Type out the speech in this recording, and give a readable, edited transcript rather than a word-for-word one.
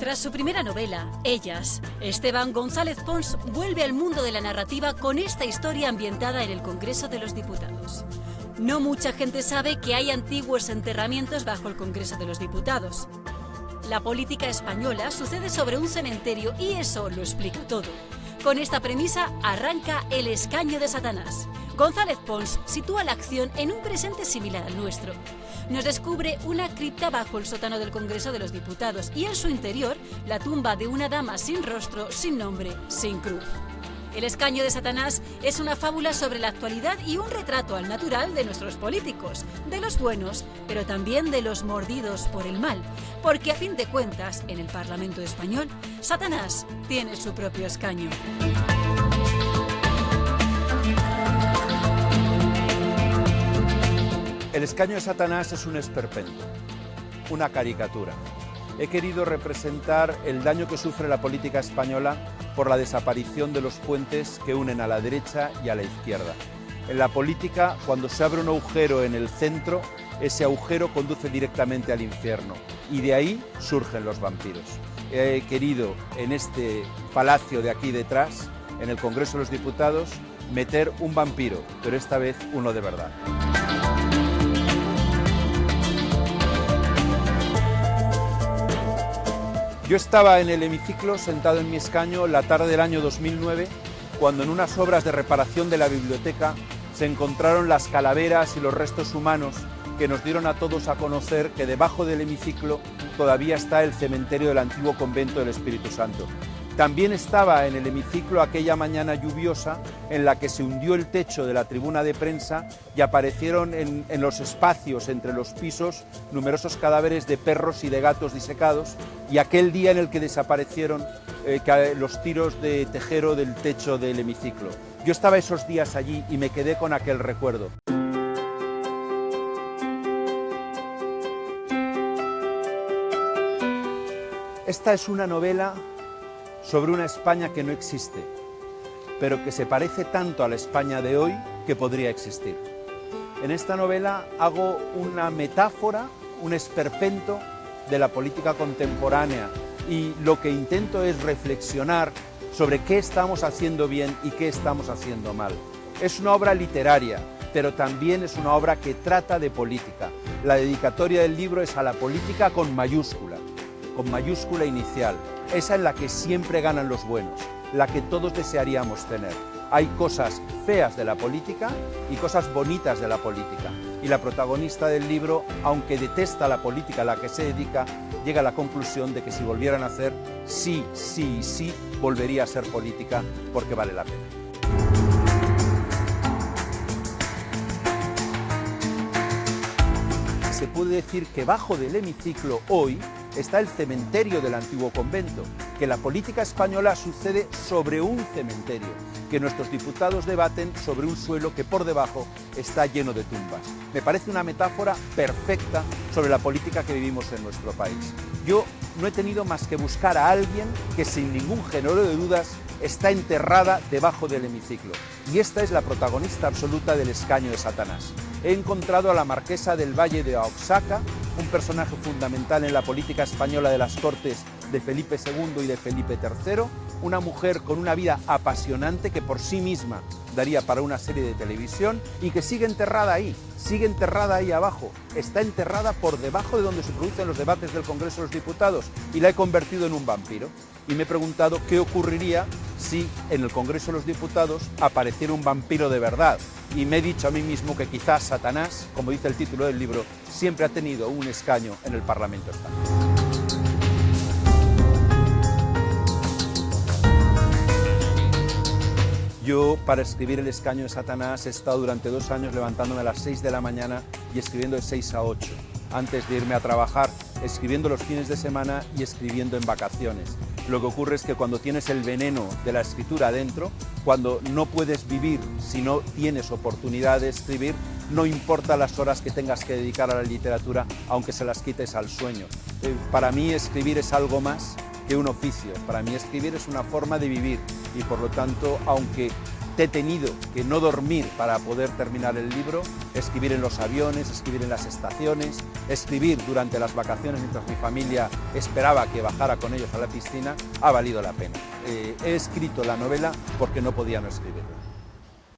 Tras su primera novela, Ellas, Esteban González Pons vuelve al mundo de la narrativa con esta historia ambientada en el Congreso de los Diputados. No mucha gente sabe que hay antiguos enterramientos bajo el Congreso de los Diputados. La política española sucede sobre un cementerio y eso lo explica todo. Con esta premisa arranca El escaño de Satanás. González Pons sitúa la acción en un presente similar al nuestro. Nos descubre una cripta bajo el sótano del Congreso de los Diputados y en su interior la tumba de una dama sin rostro, sin nombre, sin cruz. El escaño de Satanás es una fábula sobre la actualidad y un retrato al natural de nuestros políticos, de los buenos, pero también de los mordidos por el mal, porque a fin de cuentas, en el Parlamento español, Satanás tiene su propio escaño. El escaño de Satanás es un esperpento, una caricatura. He querido representar el daño que sufre la política española por la desaparición de los puentes que unen a la derecha y a la izquierda. En la política, cuando se abre un agujero en el centro, ese agujero conduce directamente al infierno y de ahí surgen los vampiros. He querido en este palacio de aquí detrás, en el Congreso de los Diputados, meter un vampiro, pero esta vez uno de verdad. Yo estaba en el hemiciclo, sentado en mi escaño, la tarde del año 2009, cuando en unas obras de reparación de la biblioteca se encontraron las calaveras y los restos humanos que nos dieron a todos a conocer que debajo del hemiciclo todavía está el cementerio del antiguo convento del Espíritu Santo. También estaba en el hemiciclo aquella mañana lluviosa en la que se hundió el techo de la tribuna de prensa y aparecieron en los espacios entre los pisos numerosos cadáveres de perros y de gatos disecados, y aquel día en el que desaparecieron los tiros de tejero del techo del hemiciclo. Yo estaba esos días allí y me quedé con aquel recuerdo. Esta es una novela sobre una España que no existe, pero que se parece tanto a la España de hoy que podría existir. En esta novela hago una metáfora, un esperpento de la política contemporánea y lo que intento es reflexionar sobre qué estamos haciendo bien y qué estamos haciendo mal. Es una obra literaria, pero también es una obra que trata de política. La dedicatoria del libro es a la política con mayúscula inicial. Esa es la que siempre ganan los buenos, la que todos desearíamos tener. Hay cosas feas de la política y cosas bonitas de la política. Y la protagonista del libro, aunque detesta la política a la que se dedica, llega a la conclusión de que si volvieran a hacer, sí, volvería a ser política porque vale la pena. Se puede decir que bajo del hemiciclo hoy está el cementerio del antiguo convento, que la política española sucede sobre un cementerio, que nuestros diputados debaten sobre un suelo que por debajo está lleno de tumbas. Me parece una metáfora perfecta sobre la política que vivimos en nuestro país. Yo no he tenido más que buscar a alguien que sin ningún género de dudas está enterrada debajo del hemiciclo. Y esta es la protagonista absoluta del escaño de Satanás. He encontrado a la marquesa del Valle de Oaxaca, un personaje fundamental en la política española de las Cortes de Felipe II y de Felipe III, una mujer con una vida apasionante que por sí misma daría para una serie de televisión y que sigue enterrada ahí abajo, está enterrada por debajo de donde se producen los debates del Congreso de los Diputados y la he convertido en un vampiro. Y me he preguntado qué ocurriría si en el Congreso de los Diputados apareciera un vampiro de verdad. Y me he dicho a mí mismo que quizás Satanás, como dice el título del libro, siempre ha tenido un escaño en el Parlamento español. Yo, para escribir El escaño de Satanás, he estado durante 2 años levantándome a las 6 de la mañana y escribiendo de 6 a 8, antes de irme a trabajar, escribiendo los fines de semana y escribiendo en vacaciones. Lo que ocurre es que cuando tienes el veneno de la escritura dentro, cuando no puedes vivir si no tienes oportunidad de escribir, no importa las horas que tengas que dedicar a la literatura, aunque se las quites al sueño. Para mí escribir es algo más que un oficio, para mí escribir es una forma de vivir y por lo tanto, aunque he tenido que no dormir para poder terminar el libro, escribir en los aviones, escribir en las estaciones, escribir durante las vacaciones mientras mi familia esperaba que bajara con ellos a la piscina, ha valido la pena. He escrito la novela porque no podía no escribirla.